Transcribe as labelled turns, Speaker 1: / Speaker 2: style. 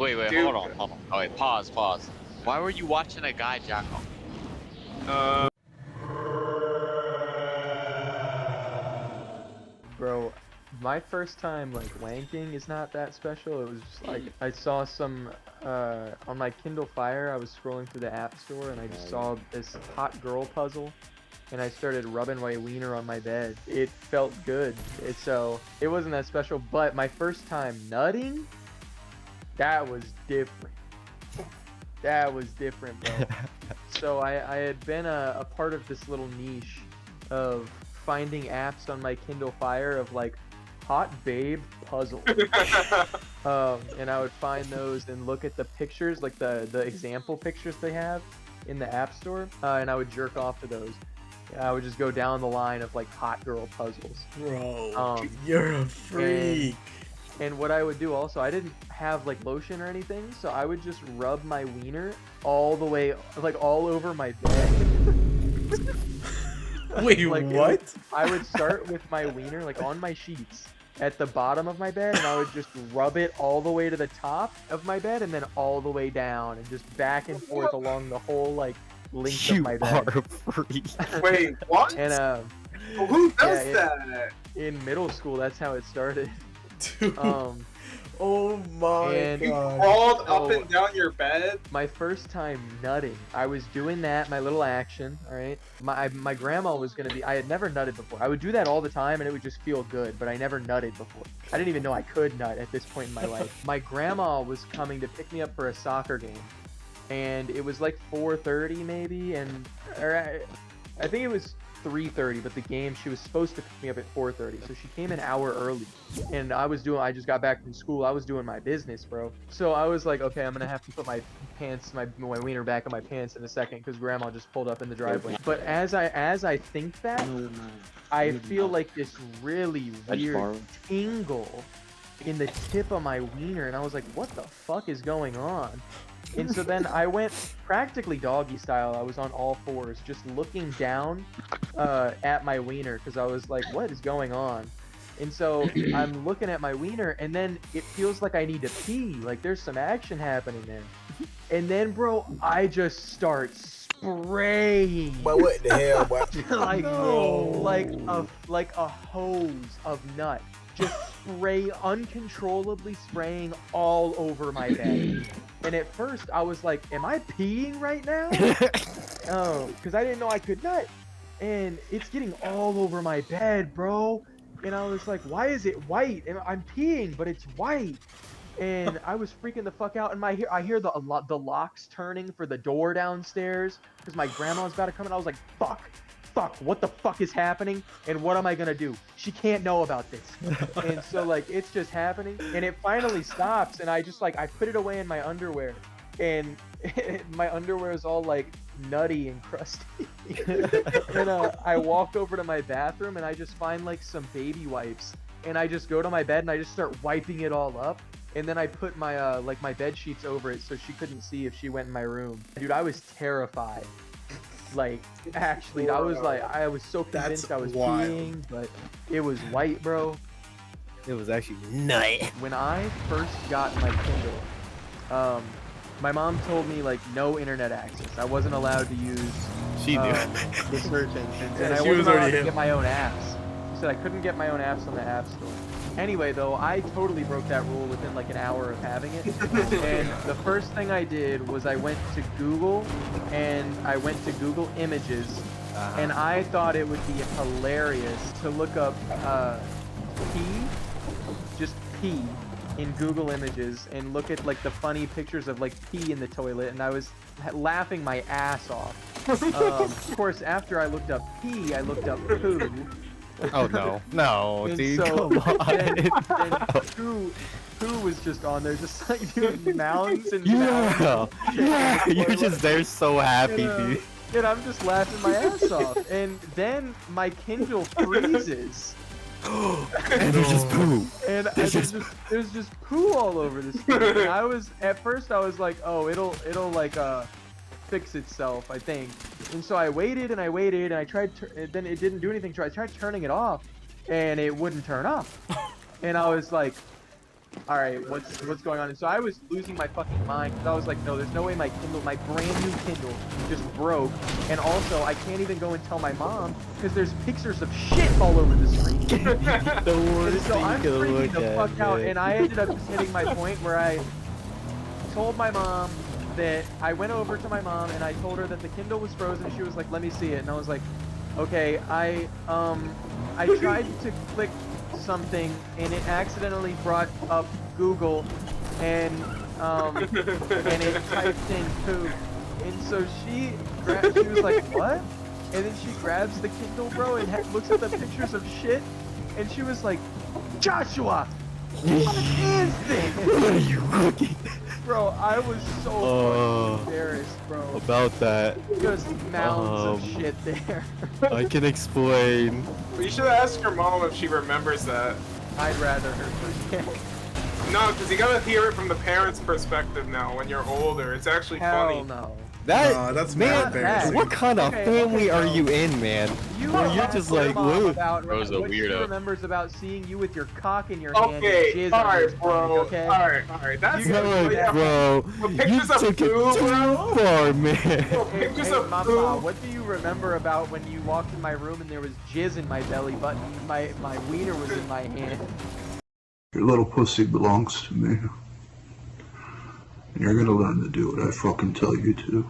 Speaker 1: Wait,
Speaker 2: Dude.
Speaker 1: hold on. Oh, wait, pause. Why were you watching a guy jack off?
Speaker 3: Bro, my first time like wanking is not that special. It was just like I saw some on my Kindle Fire. I was scrolling through the App Store and I just saw this hot girl puzzle, and I started rubbing my wiener on my bed. It felt good. So it wasn't that special. But my first time nutting, that was different. That was different, bro. So I had been a part of this little niche of finding apps on my Kindle Fire of like hot babe puzzles. And I would find those and look at the pictures, like the example pictures they have in the App Store, and I would jerk off to those. I would just go down the line of like hot girl puzzles.
Speaker 4: Bro, you're a freak.
Speaker 3: And what I would do also, I didn't have like lotion or anything, so I would just rub my wiener all the way, like all over my bed.
Speaker 4: Wait,
Speaker 3: like,
Speaker 4: what?
Speaker 3: I would start with my wiener like on my sheets at the bottom of my bed, and I would just rub it all the way to the top of my bed, and then all the way down, and just back and forth along the whole like length of my bed.
Speaker 5: You are a freak.
Speaker 2: Wait, what?
Speaker 3: And
Speaker 2: who does
Speaker 3: yeah,
Speaker 2: that?
Speaker 3: in middle school, that's how it started.
Speaker 4: Dude. Oh my
Speaker 3: and
Speaker 2: You
Speaker 4: god.
Speaker 2: crawled up and down your bed?
Speaker 3: My first time nutting, I was doing that, my little action, all right? My grandma was going to be, I had never nutted before. I would do that all the time and it would just feel good, but I never nutted before. I didn't even know I could nut at this point in my life. My grandma was coming to pick me up for a soccer game, and it was like 4:30 maybe, and I think it was 3:30, but the game, she was supposed to pick me up at 4:30, so she came an hour early. And I just got back from school, I was doing my business, bro. So I was like, okay, I'm gonna have to put my pants, my wiener back in my pants in a second, because grandma just pulled up in the driveway. But as I think that, I feel like this really weird tingle in the tip of my wiener, and I was like, what the fuck is going on? And so then I went practically doggy style. I was on all fours, just looking down at my wiener, because I was like, what is going on? And so I'm looking at my wiener, and then it feels like I need to pee. Like there's some action happening there. And then, bro, I just start spraying.
Speaker 4: But what the hell, bro?
Speaker 3: like,
Speaker 4: No.
Speaker 3: like a hose of nut. Just uncontrollably spraying all over my bed. And at first I was like, am I peeing right now? Because I didn't know I could nut. And it's getting all over my bed, bro. And I was like, why is it white? And I'm peeing, but it's white. And I was freaking the fuck out. And I hear the locks turning for the door downstairs, because my grandma's about to come in. I was like, fuck, what the fuck is happening? And what am I gonna do? She can't know about this. And so like, it's just happening. And it finally stops. And I just like, I put it away in my underwear. And my underwear is all like nutty and crusty. And I walk over to my bathroom and I just find like some baby wipes. And I just go to my bed and I just start wiping it all up. And then I put my like my bed sheets over it so she couldn't see if she went in my room. Dude, I was terrified. Like, actually, I was so convinced I was peeing, but it was white, bro.
Speaker 5: It was actually nut.
Speaker 3: When I first got my Kindle, my mom told me like no internet access. I wasn't allowed to use
Speaker 5: She knew.
Speaker 3: the search engines, and I
Speaker 4: she
Speaker 3: wasn't
Speaker 4: was
Speaker 3: allowed
Speaker 4: already
Speaker 3: to
Speaker 4: in.
Speaker 3: get my own apps. She said I couldn't get my own apps on the App Store. Anyway, though, I totally broke that rule within like an hour of having it. And the first thing I did was I went to Google, and I went to Google Images, and I thought it would be hilarious to look up just pee in Google Images and look at like the funny pictures of like pee in the toilet, and I was laughing my ass off. Of course, after I looked up pee, I looked up poo.
Speaker 5: Oh no,
Speaker 3: And
Speaker 5: dude,
Speaker 3: so,
Speaker 5: come on.
Speaker 3: then poo was just on there, just like doing mounds and
Speaker 5: Yeah,
Speaker 3: mounds.
Speaker 5: you're just there so happy, dude.
Speaker 3: And I'm just laughing my ass off. And then my Kindle freezes.
Speaker 5: And there's just poo.
Speaker 3: And there's just poo all over this thing. And at first I was like, oh, it'll like fix itself, I think. And so I waited and I tried, then it didn't do anything. So I tried turning it off, and it wouldn't turn off. And I was like, all right, what's going on? And so I was losing my fucking mind because I was like, no, there's no way my Kindle, my brand new Kindle, just broke. And also, I can't even go and tell my mom because there's pictures of shit all over the screen.
Speaker 5: The worst
Speaker 3: And so
Speaker 5: thing
Speaker 3: I'm
Speaker 5: to
Speaker 3: freaking
Speaker 5: look
Speaker 3: the
Speaker 5: at,
Speaker 3: fuck out,
Speaker 5: man.
Speaker 3: and I ended up just hitting my point where I told my mom that I went over to my mom and I told her that the Kindle was frozen. She was like, "Let me see it," and I was like, "Okay." I tried to click something and it accidentally brought up Google, and it typed in poop, and so she was like, "What?" And then she grabs the Kindle, bro, and looks at the pictures of shit, and she was like, "Joshua, what is this?"
Speaker 5: What are you looking
Speaker 3: Bro, I was so fucking embarrassed, bro.
Speaker 5: about that?
Speaker 3: Just mounds of
Speaker 5: Um,
Speaker 3: shit there.
Speaker 5: I can explain.
Speaker 2: You should ask your mom if she remembers that.
Speaker 3: I'd rather her forget.
Speaker 2: No, because you gotta hear it from the parents' perspective now. When you're older, it's actually
Speaker 3: Hell
Speaker 2: funny.
Speaker 3: no.
Speaker 5: That
Speaker 4: Nah, that's
Speaker 5: man,
Speaker 4: mad embarrassing.
Speaker 5: what kind of
Speaker 3: Okay,
Speaker 5: family are
Speaker 3: bro.
Speaker 5: you in, man?
Speaker 3: You
Speaker 5: Where
Speaker 3: are
Speaker 5: you're just like, Luke.
Speaker 1: Bro's a
Speaker 3: what she
Speaker 1: weirdo.
Speaker 3: remembers about seeing you with your cock in your hand and
Speaker 2: Okay,
Speaker 3: jizz on your
Speaker 2: alright, bro.
Speaker 3: stomach, okay?
Speaker 2: Alright. That's
Speaker 3: You
Speaker 5: You're
Speaker 3: gotta
Speaker 5: like,
Speaker 3: yeah.
Speaker 5: bro,
Speaker 2: Well,
Speaker 5: you
Speaker 2: pictures of
Speaker 5: took it
Speaker 2: poo,
Speaker 5: too
Speaker 2: bro.
Speaker 5: far, man.
Speaker 3: Hey,
Speaker 2: Pictures
Speaker 3: hey,
Speaker 2: of
Speaker 3: Mama,
Speaker 2: poo.
Speaker 3: what do you remember about when you walked in my room and there was jizz in my belly button? My wiener was in my hand.
Speaker 6: Your little pussy belongs to me. And you're gonna learn to do what I fucking tell you to.